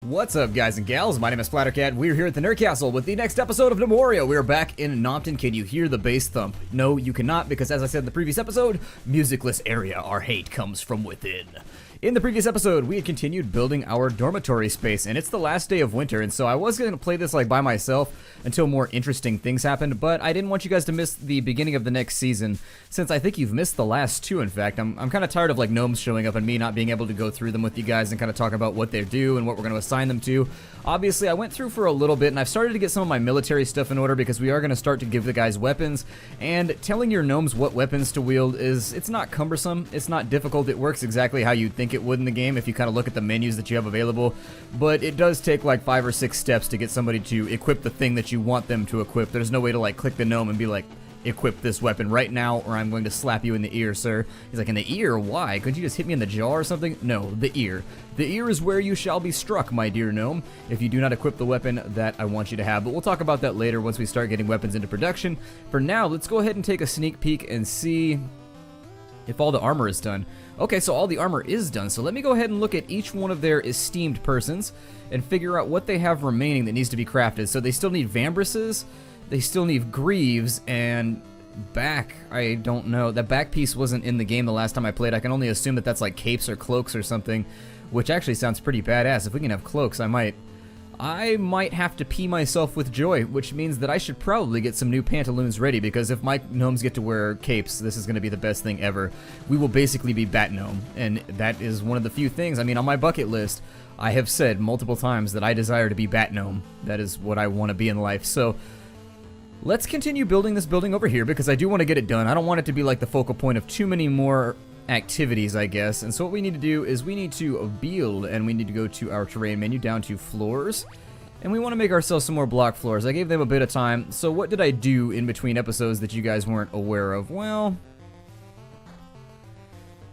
What's up, guys and gals? My name is Splattercat. We're here at the Nerd Castle with the next episode of Gnomoria. We're back in Nompton. Can you hear the bass thump? No, you cannot, because as I said in the previous episode, musicless area, our hate comes from within. In the previous episode, we had continued building our dormitory space, and it's the last day of winter, and so I was going to play this like by myself until more interesting things happened, but I didn't want you guys to miss the beginning of the next season, since I think you've missed the last two, in fact. I'm kind of tired of like gnomes showing up and me not being able to go through them with you guys and kind of talk about what they do and what we're going to assign them to. Obviously, I went through for a little bit, and I've started to get some of my military stuff in order because we are going to start to give the guys weapons, and telling your gnomes what weapons to wield it's not cumbersome, it's not difficult, it works exactly how you'd think it would in the game if you kind of look at the menus that you have available, but it does take like 5 or 6 steps to get somebody to equip the thing that you want them to equip. There's no way to like click the gnome and be like, equip this weapon right now or I'm going to slap you in the ear, sir. He's like, in the ear? Why? Couldn't you just hit me in the jaw or something? No, the ear. The ear is where you shall be struck, my dear gnome, if you do not equip the weapon that I want you to have. But we'll talk about that later once we start getting weapons into production. For now, let's go ahead and take a sneak peek and see if all the armor is done. Okay, so all the armor is done, so let me go ahead and look at each one of their esteemed persons and figure out what they have remaining that needs to be crafted. So they still need vambraces, they still need greaves, and back, I don't know. That back piece wasn't in the game the last time I played. I can only assume that that's like capes or cloaks or something, which actually sounds pretty badass. If we can have cloaks, I might have to pee myself with joy, which means that I should probably get some new pantaloons ready, because if my gnomes get to wear capes, this is going to be the best thing ever. We will basically be Bat Gnome, and that is one of the few things, I mean, on my bucket list, I have said multiple times that I desire to be Bat Gnome. That is what I want to be in life, so let's continue building this building over here, because I do want to get it done. I don't want it to be like the focal point of too many more activities, I guess. And so what we need to do is we need to build, and we need to go to our terrain menu down to floors, and we want to make ourselves some more block floors. I gave them a bit of time. So what did I do in between episodes that you guys weren't aware of? Well,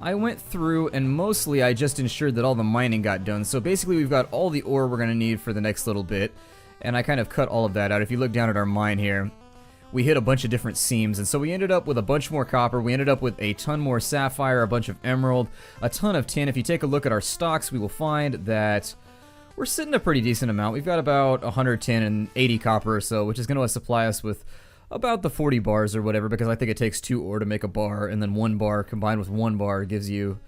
I went through and mostly I just ensured that all the mining got done. So basically we've got all the ore we're going to need for the next little bit, and I kind of cut all of that out. If you look down at our mine here, we hit a bunch of different seams, and so we ended up with a bunch more copper, we ended up with a ton more sapphire, a bunch of emerald, a ton of tin. If you take a look at our stocks, we will find that we're sitting a pretty decent amount. We've got about 100 tin and 80 copper or so, which is going to supply us with about the 40 bars or whatever, because I think it takes 2 ore to make a bar, and then 1 bar combined with 1 bar gives you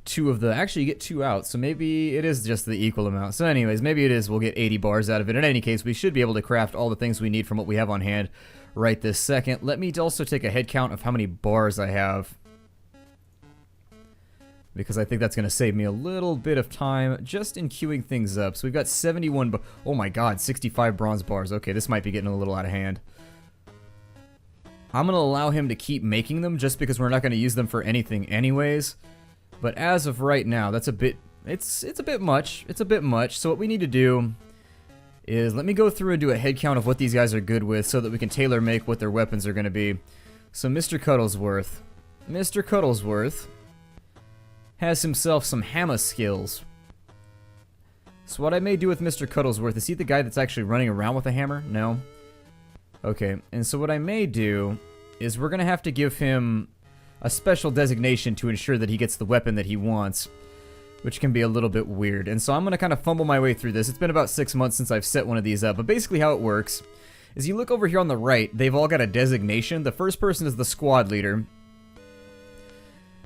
2 of the, actually you get 2 out, so maybe it is just the equal amount. So anyways, maybe it is, we'll get 80 bars out of it. In any case, we should be able to craft all the things we need from what we have on hand right this second. Let me also take a head count of how many bars I have, because I think that's going to save me a little bit of time just in queuing things up. So we've got 71, oh my god, 65 bronze bars. Okay, this might be getting a little out of hand. I'm going to allow him to keep making them just because we're not going to use them for anything anyways. But as of right now, that's a bit, it's a bit much. It's a bit much. So what we need to do is let me go through and do a head count of what these guys are good with so that we can tailor make what their weapons are going to be. So Mr. Cuddlesworth has himself some hammer skills. So what I may do with Mr. Cuddlesworth, is he the guy that's actually running around with a hammer? No? Okay, and so what I may do is we're going to have to give him a special designation to ensure that he gets the weapon that he wants, which can be a little bit weird. And so I'm going to kind of fumble my way through this. It's been about 6 months since I've set one of these up, but basically how it works is you look over here on the right, they've all got a designation. The first person is the squad leader.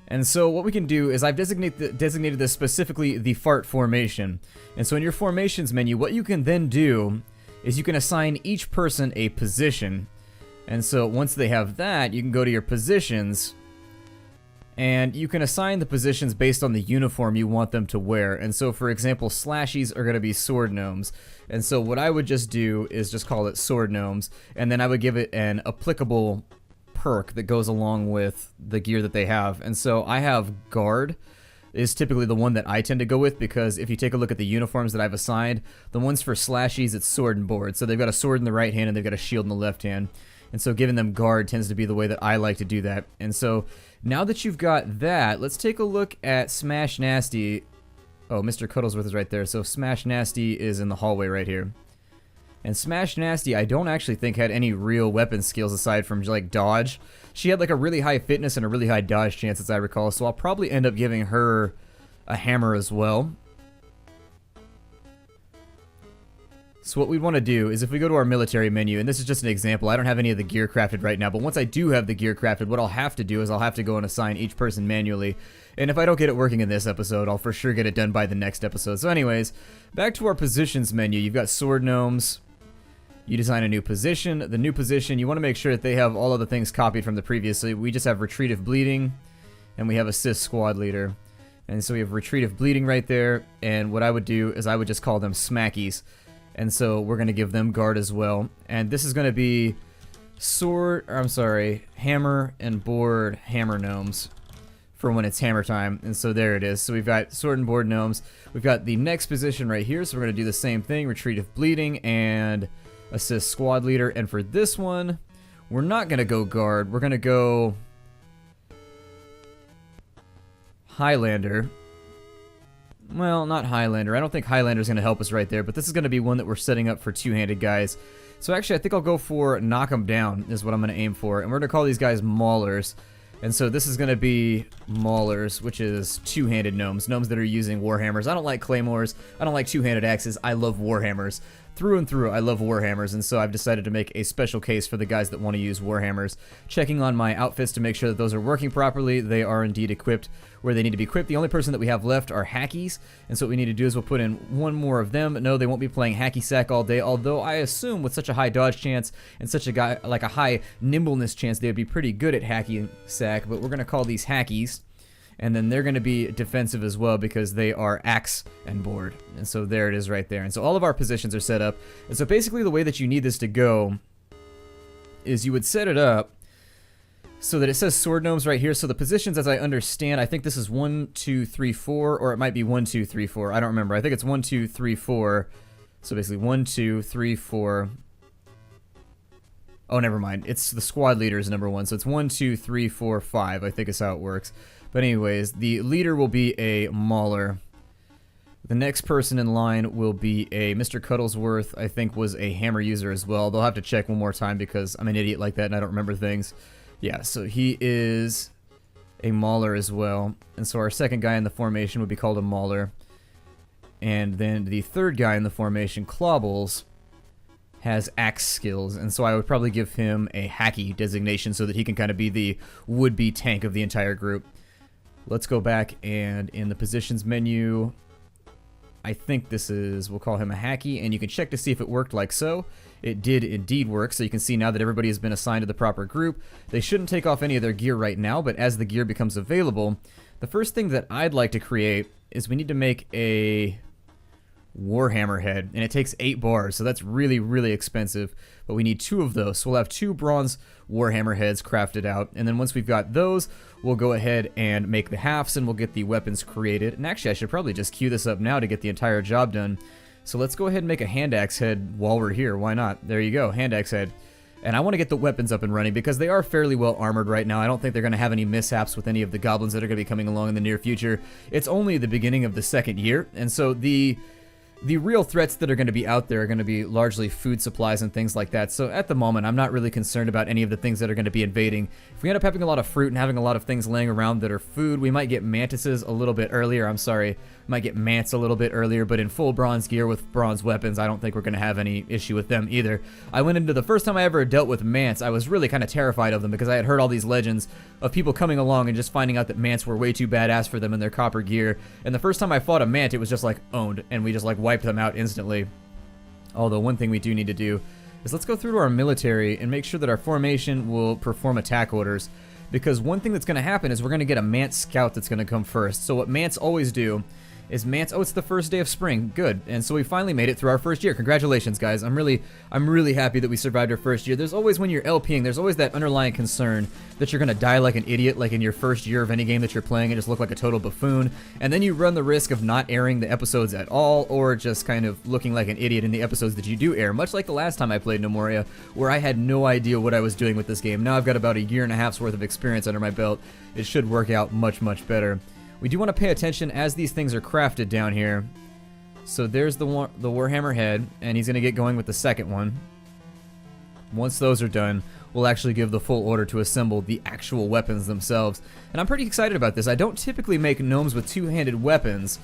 And so what we can do is I've designated this specifically the fart formation. And so in your formations menu, what you can then do is you can assign each person a position. And so once they have that, you can go to your positions, and you can assign the positions based on the uniform you want them to wear. And so, for example, slashies are going to be sword gnomes. And so what I would just do is just call it sword gnomes, and then I would give it an applicable perk that goes along with the gear that they have. And so I have guard is typically the one that I tend to go with, because if you take a look at the uniforms that I've assigned, the ones for slashies, it's sword and board. So they've got a sword in the right hand and they've got a shield in the left hand. And so giving them guard tends to be the way that I like to do that. And so now that you've got that, let's take a look at Smash Nasty. Oh, Mr. Cuddlesworth is right there. So Smash Nasty is in the hallway right here. And Smash Nasty, I don't actually think had any real weapon skills aside from like dodge. She had like a really high fitness and a really high dodge chance, as I recall. So I'll probably end up giving her a hammer as well. So what we want to do is if we go to our military menu, and this is just an example, I don't have any of the gear crafted right now, but once I do have the gear crafted, what I'll have to do is I'll have to go and assign each person manually. And if I don't get it working in this episode, I'll for sure get it done by the next episode. So anyways, back to our positions menu. You've got sword gnomes. You design a new position. The new position, you want to make sure that they have all of the things copied from the previous. So we just have retrieve bleeding, and we have assist squad leader. And so we have retrieve bleeding right there, and what I would do is I would just call them smackies. And so we're going to give them guard as well. And this is going to be hammer and board hammer gnomes for when it's hammer time. And so there it is. So we've got sword and board gnomes. We've got the next position right here. So we're going to do the same thing, retrieve bleeding and assist squad leader. And for this one, we're not going to go guard. We're going to go Highlander. Well, not Highlander. I don't think Highlander's going to help us right there, but this is going to be one that we're setting up for two-handed guys. So actually, I think I'll go for knock 'em down is what I'm going to aim for, and we're going to call these guys Maulers. And so this is going to be Maulers, which is two-handed gnomes that are using warhammers. I don't like claymores. I don't like two-handed axes. I love warhammers. Through and through, I love warhammers, and so I've decided to make a special case for the guys that want to use warhammers. Checking on my outfits to make sure that those are working properly. They are indeed equipped where they need to be equipped. The only person that we have left are hackies, and so what we need to do is we'll put in one more of them. No, they won't be playing hacky sack all day, although I assume with such a high dodge chance and such a guy like a high nimbleness chance, they would be pretty good at hacky sack, but we're going to call these hackies. And then they're going to be defensive as well because they are axe and board. And so there it is right there. And so all of our positions are set up. And so basically the way that you need this to go is you would set it up so that it says sword gnomes right here. So the positions, as I understand, I think this is 1, 2, 3, 4, or it might be 1, 2, 3, 4. I don't remember. I think it's 1, 2, 3, 4. So basically 1, 2, 3, 4. Oh, never mind. It's the squad leader is number 1. So it's 1, 2, 3, 4, 5. I think is how it works. But anyways, the leader will be a Mauler. The next person in line will be a Mr. Cuddlesworth, I think was a hammer user as well. They'll have to check one more time because I'm an idiot like that and I don't remember things. Yeah, so he is a Mauler as well. And so our second guy in the formation would be called a Mauler. And then the third guy in the formation, Clobbles, has axe skills, and so I would probably give him a hacky designation so that he can kind of be the would-be tank of the entire group. Let's go back, and in the positions menu, I think this is, we'll call him a hacky, and you can check to see if it worked like so. It did indeed work, so you can see now that everybody has been assigned to the proper group. They shouldn't take off any of their gear right now, but as the gear becomes available, the first thing that I'd like to create is we need to make a Warhammer head, and it takes 8 bars, so that's really, really expensive, but we need 2 of those, so we'll have 2 bronze Warhammer heads crafted out, and then once we've got those, we'll go ahead and make the halves, and we'll get the weapons created. And actually, I should probably just queue this up now to get the entire job done. So let's go ahead and make a hand axe head while we're here. Why not? There you go, hand axe head. And I want to get the weapons up and running because they are fairly well armored right now. I don't think they're going to have any mishaps with any of the goblins that are going to be coming along in the near future. It's only the beginning of the second year, and so the real threats that are going to be out there are going to be largely food supplies and things like that. So at the moment, I'm not really concerned about any of the things that are going to be invading. If we end up having a lot of fruit and having a lot of things laying around that are food, we might get mantises a little bit earlier. I'm sorry, might get mants a little bit earlier, but in full bronze gear with bronze weapons, I don't think we're going to have any issue with them either. I went into the first time I ever dealt with mants, I was really kind of terrified of them because I had heard all these legends of people coming along and just finding out that mants were way too badass for them in their copper gear. And the first time I fought a mant, it was just like owned, and we just like wiped them out instantly. Although one thing we do need to do is let's go through to our military and make sure that our formation will perform attack orders, because one thing that's going to happen is we're going to get a Mant scout that's going to come first. So what Mants always do is Mants, oh, it's the first day of spring, good. And so we finally made it through our first year. Congratulations, guys. I'm really happy that we survived our first year. There's always, when you're LPing, there's always that underlying concern that you're going to die like an idiot, like in your first year of any game that you're playing and just look like a total buffoon. And then you run the risk of not airing the episodes at all, or just kind of looking like an idiot in the episodes that you do air, much like the last time I played Gnomoria, where I had no idea what I was doing with this game. Now I've got about 1.5 years worth of experience under my belt. It should work out much, much better. We do want to pay attention as these things are crafted down here. So there's the Warhammer head, and he's going to get going with the second one. Once those are done, we'll actually give the full order to assemble the actual weapons themselves. And I'm pretty excited about this. I don't typically make gnomes with two-handed weapons,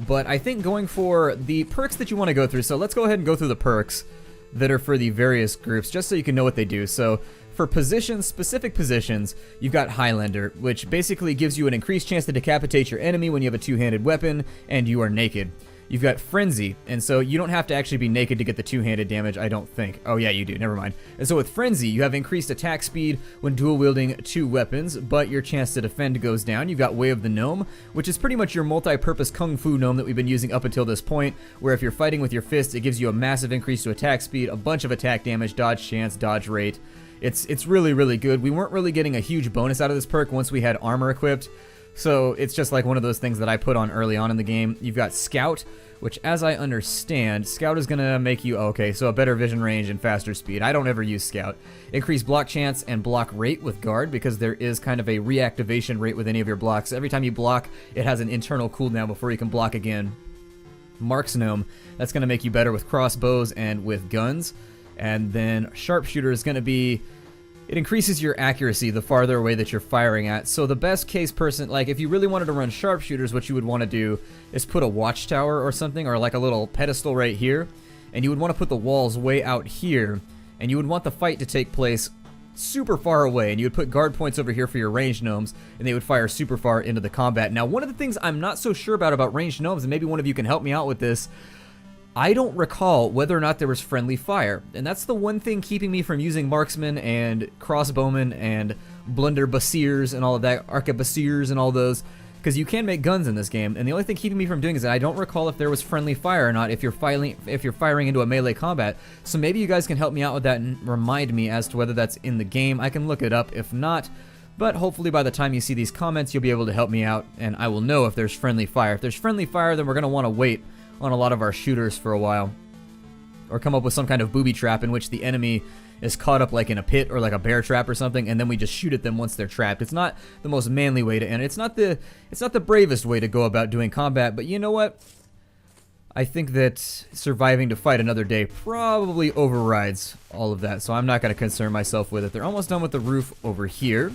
But I think going for the perks that you want to go through, so let's go ahead and go through the perks that are for the various groups, just so you can know what they do. So for positions, specific positions, you've got Highlander, which basically gives you an increased chance to decapitate your enemy when you have a two-handed weapon and you are naked. You've got Frenzy, and so you don't have to actually be naked to get the two-handed damage, I don't think. Oh yeah, you do, never mind. And so with Frenzy, you have increased attack speed when dual-wielding two weapons, but your chance to defend goes down. You've got Way of the Gnome, which is pretty much your multi-purpose Kung Fu Gnome that we've been using up until this point, where if you're fighting with your fists, it gives you a massive increase to attack speed, a bunch of attack damage, dodge chance, dodge rate. It's really, really good. We weren't really getting a huge bonus out of this perk once we had armor equipped, so it's just like one of those things that I put on early on in the game. You've got Scout, which, as I understand, Scout is going to make you, okay, so a better vision range and faster speed. I don't ever use Scout. Increase block chance and block rate with Guard, because there is kind of a reactivation rate with any of your blocks. Every time you block, it has an internal cooldown before you can block again. Marks Gnome, that's going to make you better with crossbows and with guns. And then Sharpshooter is going to be, it increases your accuracy the farther away that you're firing at. So the best case person, like if you really wanted to run Sharpshooters, what you would want to do is put a watchtower or something, or like a little pedestal right here, and you would want to put the walls way out here, and you would want the fight to take place super far away, and you would put guard points over here for your ranged gnomes, and they would fire super far into the combat. Now, one of the things I'm not so sure about ranged gnomes, and maybe one of you can help me out with this, I don't recall whether or not there was friendly fire, and that's the one thing keeping me from using marksmen and crossbowmen and blunderbasirs and all of that, arquebusiers and all those, because you can make guns in this game, and the only thing keeping me from doing is that I don't recall if there was friendly fire or not if you're firing into a melee combat. So maybe you guys can help me out with that and remind me as to whether that's in the game. I can look it up if not, but hopefully by the time you see these comments, you'll be able to help me out, and I will know if there's friendly fire. If there's friendly fire, then we're going to want to wait on a lot of our shooters for a while, or come up with some kind of booby trap in which the enemy is caught up like in a pit or like a bear trap or something, and then we just shoot at them once they're trapped. It's not the most manly way to end. It's not the bravest way to go about doing combat, but you know what? I think that surviving to fight another day probably overrides all of that, so I'm not going to concern myself with it. They're almost done with the roof over here.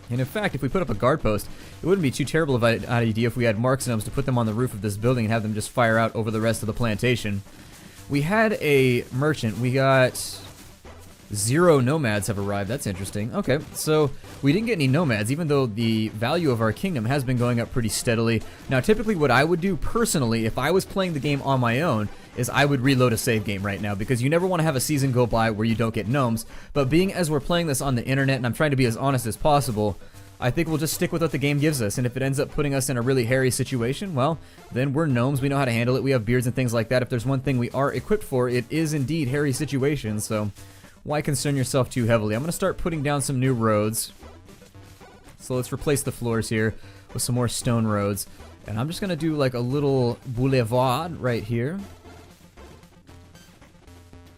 And in fact, if we put up a guard post, it wouldn't be too terrible of an idea if we had marks gnomes to put them on the roof of this building and have them just fire out over the rest of the plantation. We had a merchant. We got 0 nomads have arrived. That's interesting. Okay, so we didn't get any nomads, even though the value of our kingdom has been going up pretty steadily. Now, typically what I would do personally, if I was playing the game on my own, is I would reload a save game right now, because you never want to have a season go by where you don't get gnomes. But being as we're playing this on the internet, and I'm trying to be as honest as possible, I think we'll just stick with what the game gives us, and if it ends up putting us in a really hairy situation, well, then we're gnomes, we know how to handle it, we have beards and things like that. If there's one thing we are equipped for, it is indeed hairy situations, so why concern yourself too heavily? I'm going to start putting down some new roads. So let's replace the floors here with some more stone roads, and I'm just going to do like a little boulevard right here.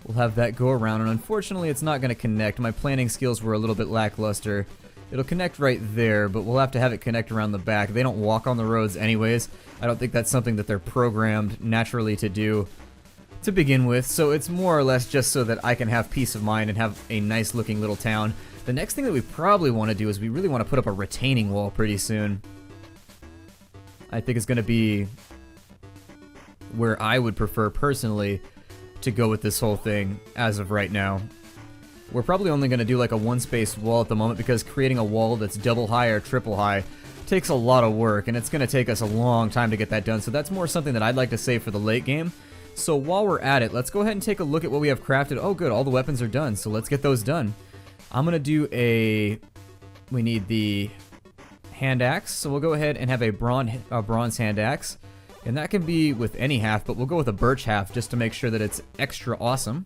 We'll have that go around, and unfortunately it's not going to connect. My planning skills were a little bit lackluster. It'll connect right there, but we'll have to have it connect around the back. They don't walk on the roads anyways. I don't think that's something that they're programmed naturally to do to begin with, so it's more or less just so that I can have peace of mind and have a nice looking little town. The next thing that we probably want to do is we really want to put up a retaining wall pretty soon. I think it's going to be where I would prefer personally to go with this whole thing as of right now. We're probably only going to do like a one-space wall at the moment, because creating a wall that's double high or triple high takes a lot of work, and it's going to take us a long time to get that done, so that's more something that I'd like to save for the late game. So while we're at it, let's go ahead and take a look at what we have crafted. Oh good, all the weapons are done, so let's get those done. I'm going to do we need the hand axe, so we'll go ahead and have a bronze hand axe, and that can be with any half, but we'll go with a birch half just to make sure that it's extra awesome.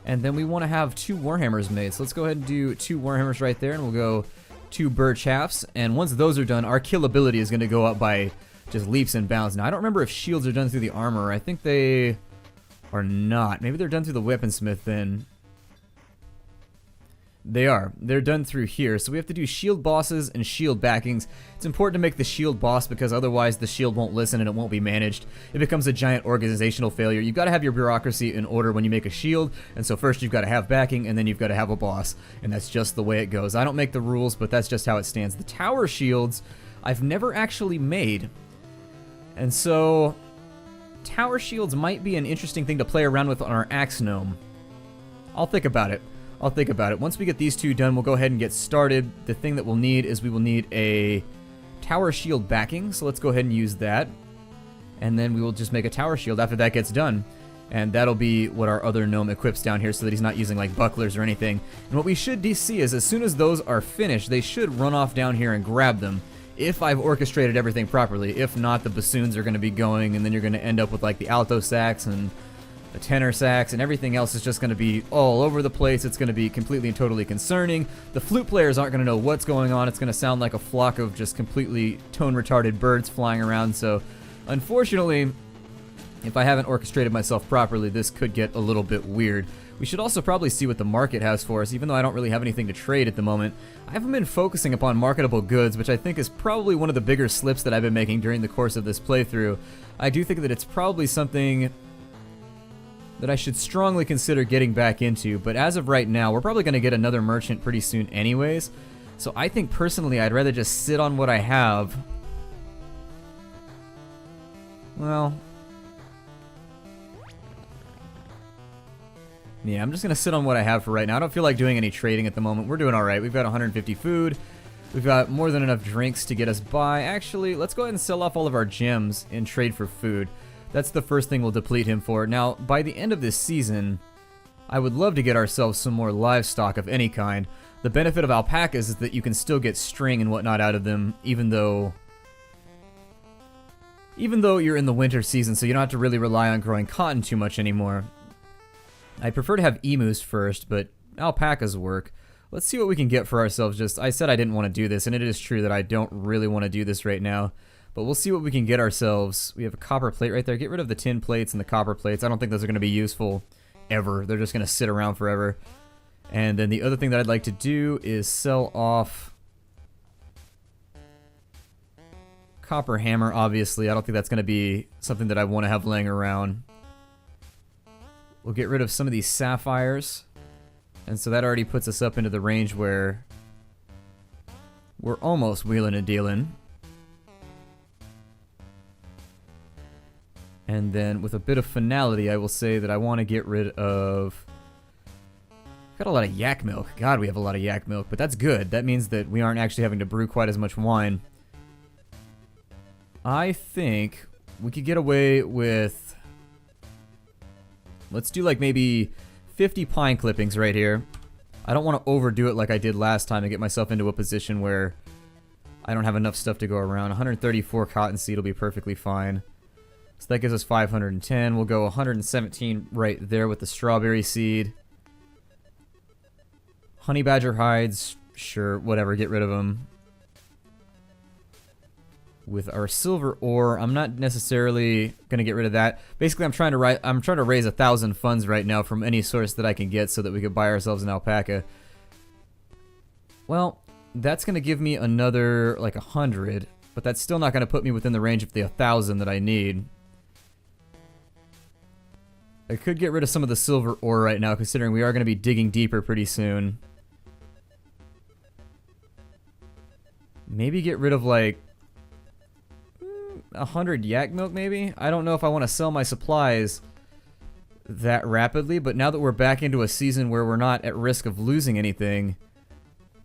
And then we want to have 2 warhammers made, so let's go ahead and do 2 warhammers right there, and we'll go 2 birch halves, and once those are done, our kill ability is going to go up by just leaps and bounds. Now, I don't remember if shields are done through the armor. I think they are not. Maybe they're done through the weaponsmith then. They are. They're done through here. So we have to do shield bosses and shield backings. It's important to make the shield boss, because otherwise the shield won't listen and it won't be managed. It becomes a giant organizational failure. You've got to have your bureaucracy in order when you make a shield, and so first you've got to have backing, and then you've got to have a boss, and that's just the way it goes. I don't make the rules, but that's just how it stands. The tower shields I've never actually made. And so tower shields might be an interesting thing to play around with on our axe gnome. I'll think about it. I'll think about it. Once we get these two done, we'll go ahead and get started. The thing that we'll need is we will need a tower shield backing, so let's go ahead and use that. And then we will just make a tower shield after that gets done. And that'll be what our other gnome equips down here so that he's not using like bucklers or anything. And what we should see is as soon as those are finished, they should run off down here and grab them. If I've orchestrated everything properly. If not, the bassoons are going to be going, and then you're going to end up with like the alto sax and the tenor sax, and everything else is just going to be all over the place. It's going to be completely and totally concerning. The flute players aren't going to know what's going on. It's going to sound like a flock of just completely tone-retarded birds flying around. So, unfortunately, if I haven't orchestrated myself properly, this could get a little bit weird. We should also probably see what the market has for us, even though I don't really have anything to trade at the moment. I haven't been focusing upon marketable goods, which I think is probably one of the bigger slips that I've been making during the course of this playthrough. I do think that it's probably something that I should strongly consider getting back into, but as of right now, we're probably going to get another merchant pretty soon anyways. So I think personally I'd rather just sit on what I have. Well, yeah, I'm just going to sit on what I have for right now. I don't feel like doing any trading at the moment. We're doing alright. We've got 150 food. We've got more than enough drinks to get us by. Actually, let's go ahead and sell off all of our gems and trade for food. That's the first thing we'll deplete him for. Now, by the end of this season, I would love to get ourselves some more livestock of any kind. The benefit of alpacas is that you can still get string and whatnot out of them, even though you're in the winter season, so you don't have to really rely on growing cotton too much anymore. I prefer to have emus first, but alpacas work. Let's see what we can get for ourselves. I said I didn't want to do this, and it is true that I don't really want to do this right now. But we'll see what we can get ourselves. We have a copper plate right there. Get rid of the tin plates and the copper plates. I don't think those are going to be useful ever. They're just going to sit around forever. And then the other thing that I'd like to do is sell off copper hammer, obviously. I don't think that's going to be something that I want to have laying around. We'll get rid of some of these sapphires. And so that already puts us up into the range where we're almost wheeling and dealing. And then with a bit of finality, I will say that I want to get rid of... Got a lot of yak milk. God, we have a lot of yak milk, but that's good. That means that we aren't actually having to brew quite as much wine. I think we could get away with... Let's do like maybe 50 pine clippings right here. I don't want to overdo it like I did last time and get myself into a position where I don't have enough stuff to go around. 134 cottonseed will be perfectly fine. So that gives us 510. We'll go 117 right there with the strawberry seed. Honey badger hides, sure, whatever, get rid of them. With our silver ore, I'm not necessarily gonna get rid of that. Basically, I'm trying to raise 1,000 funds right now from any source that I can get so that we could buy ourselves an alpaca. Well, that's gonna give me another like 100, but that's still not gonna put me within the range of the 1,000 that I need. I could get rid of some of the silver ore right now, considering we are going to be digging deeper pretty soon. Maybe get rid of like 100 yak milk maybe? I don't know if I want to sell my supplies that rapidly, but now that we're back into a season where we're not at risk of losing anything,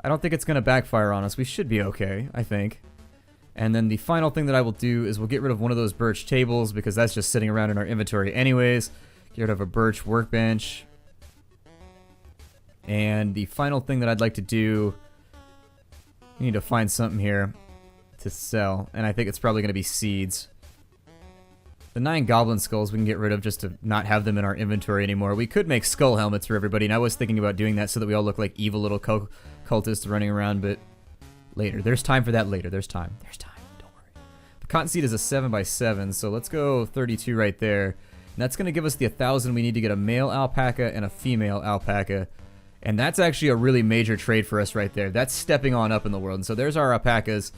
I don't think it's going to backfire on us. We should be okay, I think. And then the final thing that I will do is we'll get rid of one of those birch tables because that's just sitting around in our inventory anyways. Get rid of a birch workbench. And the final thing that I'd like to do, we need to find something here to sell, and I think it's probably going to be seeds. The 9 goblin skulls we can get rid of just to not have them in our inventory anymore. We could make skull helmets for everybody, and I was thinking about doing that so that we all look like evil little cultists running around, but later. There's time for that later. There's time. There's time. Don't worry. The cottonseed is a 7x7, so let's go 32 right there. And that's going to give us the 1,000 we need to get a male alpaca and a female alpaca. And that's actually a really major trade for us right there. That's stepping on up in the world. And so there's our alpacas.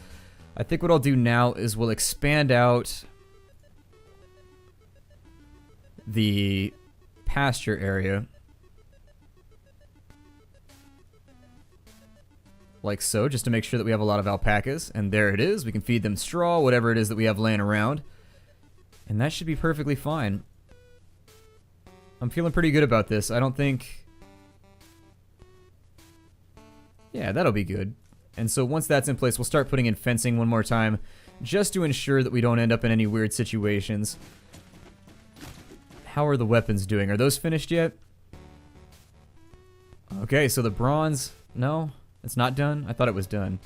I think what I'll do now is we'll expand out the pasture area. Like so, just to make sure that we have a lot of alpacas. And there it is. We can feed them straw, whatever it is that we have laying around. And that should be perfectly fine. I'm feeling pretty good about this. I don't think... Yeah, that'll be good. And so once that's in place, we'll start putting in fencing one more time, just to ensure that we don't end up in any weird situations. How are the weapons doing? Are those finished yet? Okay, so the bronze... No, it's not done? I thought it was done.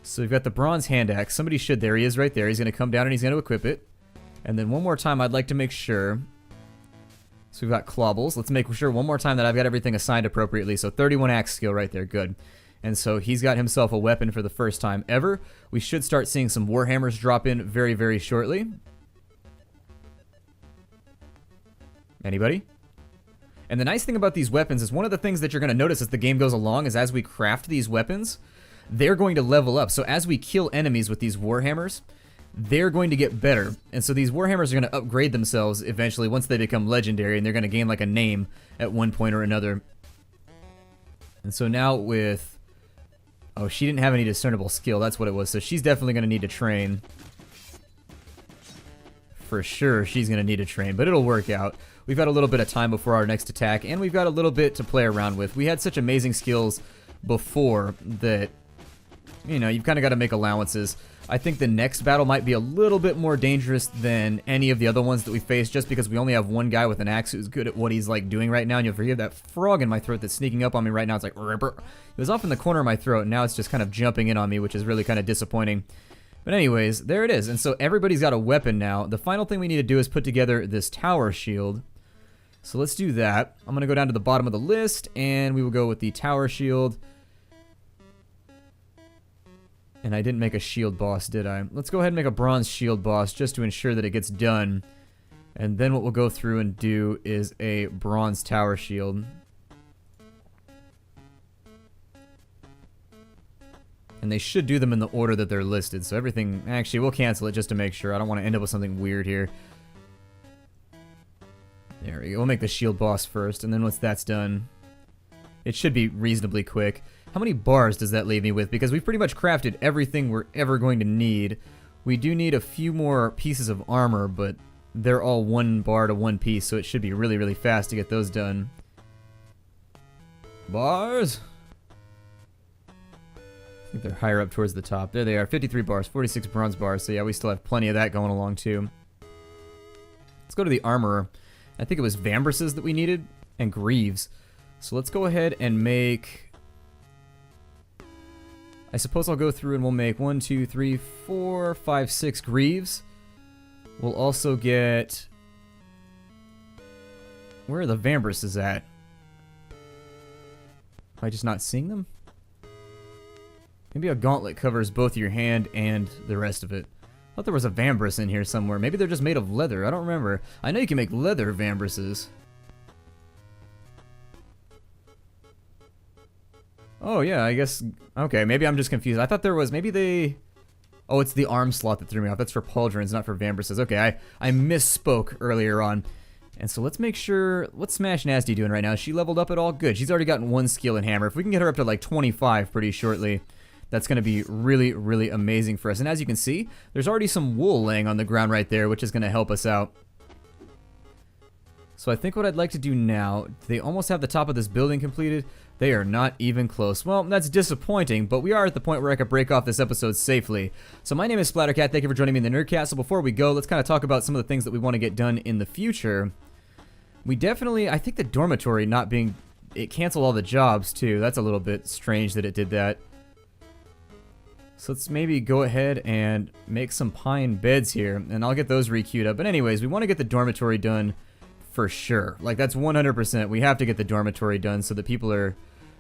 So we've got the bronze hand axe. Somebody should. There he is right there. He's going to come down and he's going to equip it. And then one more time, I'd like to make sure... So we've got clawbles. Let's make sure one more time that I've got everything assigned appropriately. So 31 axe skill right there. Good. And so he's got himself a weapon for the first time ever. We should start seeing some warhammers drop in very, very shortly. Anybody? And the nice thing about these weapons is one of the things that you're going to notice as the game goes along is as we craft these weapons, they're going to level up. So as we kill enemies with these warhammers, they're going to get better. And so these warhammers are going to upgrade themselves eventually once they become legendary, and they're going to gain like a name at one point or another. And so now with... Oh, she didn't have any discernible skill. That's what it was. So she's definitely going to need to train. For sure, she's going to need to train, but it'll work out. We've got a little bit of time before our next attack, and we've got a little bit to play around with. We had such amazing skills before that, you know, you've kind of got to make allowances. I think the next battle might be a little bit more dangerous than any of the other ones that we face, just because we only have one guy with an axe who's good at what he's like doing right now. And you'll forgive that frog in my throat that's sneaking up on me right now. It's like, ripper. It was off in the corner of my throat, and now it's just kind of jumping in on me, which is really kind of disappointing. But anyways, there it is. And so everybody's got a weapon now. The final thing we need to do is put together this tower shield. So let's do that. I'm going to go down to the bottom of the list, and we will go with the tower shield. And I didn't make a shield boss, did I? Let's go ahead and make a bronze shield boss just to ensure that it gets done. And then what we'll go through and do is a bronze tower shield. And they should do them in the order that they're listed. So everything... Actually, we'll cancel it just to make sure. I don't want to end up with something weird here. There we go. We'll make the shield boss first. And then once that's done, it should be reasonably quick. How many bars does that leave me with? Because we've pretty much crafted everything we're ever going to need. We do need a few more pieces of armor, but they're all 1 bar to 1 piece, so it should be really, really fast to get those done. Bars? I think they're higher up towards the top. There they are, 53 bars, 46 bronze bars, so yeah, we still have plenty of that going along too. Let's go to the armorer. I think it was vambresses that we needed, and greaves. So let's go ahead and make... I suppose I'll go through and we'll make 1, 2, 3, 4, 5, 6 greaves. We'll also get... Where are the vambresses at? Am I just not seeing them? Maybe a gauntlet covers both your hand and the rest of it. I thought there was a vambress in here somewhere. Maybe they're just made of leather. I don't remember. I know you can make leather vambresses. Oh, yeah, I guess... Okay, maybe I'm just confused. I thought there was... Maybe they... Oh, it's the arm slot that threw me off. That's for pauldrons, not for vambresses. Okay, I misspoke earlier on. And so let's make sure... What's Smash Nasty doing right now? Is she leveled up at all? Good. She's already gotten 1 skill in hammer. If we can get her up to like 25 pretty shortly, that's going to be really, really amazing for us. And as you can see, there's already some wool laying on the ground right there, which is going to help us out. So I think what I'd like to do now, they almost have the top of this building completed. They are not even close. Well, that's disappointing, but we are at the point where I can break off this episode safely. So my name is Splattercat. Thank you for joining me in the Nerd Castle. Before we go, let's kind of talk about some of the things that we want to get done in the future. We definitely, I think the dormitory not being, it canceled all the jobs too. That's a little bit strange that it did that. So let's maybe go ahead and make some pine beds here, and I'll get those re-queued up. But anyways, we want to get the dormitory done for sure. Like, that's 100%. We have to get the dormitory done so that people are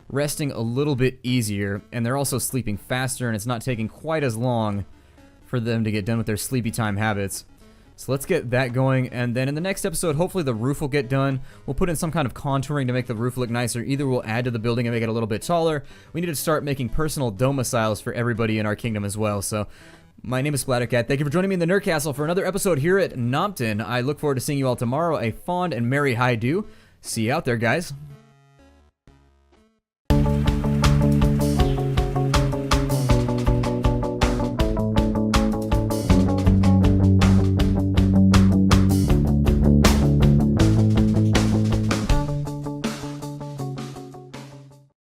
resting a little bit easier, and they're also sleeping faster, and it's not taking quite as long for them to get done with their sleepy time habits. So let's get that going, and then in the next episode, hopefully the roof will get done. We'll put in some kind of contouring to make the roof look nicer. Either we'll add to the building and make it a little bit taller. We need to start making personal domiciles for everybody in our kingdom as well. So my name is Splattercat. Thank you for joining me in the Nerd Castle for another episode here at Nompton. I look forward to seeing you all tomorrow. A fond and merry hi-do. See you out there, guys.